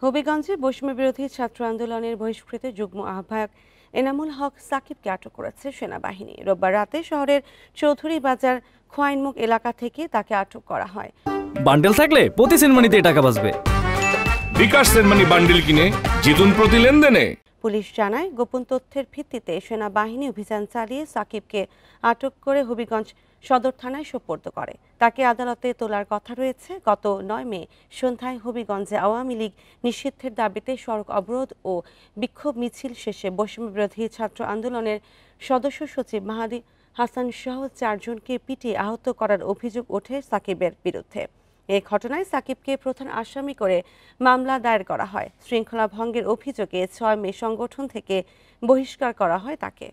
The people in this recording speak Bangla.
হবিগঞ্জে বৈষম্য বিরোধী ছাত্র আন্দোলনের বহিষ্কৃত যুগ্ম আহ্বায়ক এনামুল হক সাকিবকে আটক করেছে সেনাবাহিনী। রোববার রাতে শহরের চৌধুরী বাজার খোয়াইনমুখ এলাকা থেকে তাকে আটক করা হয়। বান্ডেল থাকলে প্রতি সেনমানিতে টাকা বাঁচবে। বিকাশ সেনমানি বান্ডেল কিনে জিতুন প্রতি লেনদেনে। পুলিশ জানায়, গোপন তথ্যের ভিত্তিতে সেনাবাহিনী অভিযান চালিয়ে সাকিবকে আটক করে হবিগঞ্জ সদর থানায় সোপর্দ করে। তাকে আদালতে তোলার কথা রয়েছে। গত 9 মে সন্ধ্যায় হবিগঞ্জে আওয়ামী লীগ নিষিদ্ধের দাবিতে সড়ক অবরোধ ও বিক্ষোভ মিছিল শেষে বৈষম্য বিরোধী ছাত্র আন্দোলনের সদস্য সচিব মাহাদি হাসান সহ 4 জনকে পিটিয়ে আহত করার অভিযোগ ওঠে সাকিবের বিরুদ্ধে। এই ঘটনায় সাকিবকে প্রধান আসামি করে মামলা দায়ের করা হয়। শৃঙ্খলা ভঙ্গের অভিযোগে 6 মে সংগঠন থেকে বহিষ্কার করা হয় তাকে।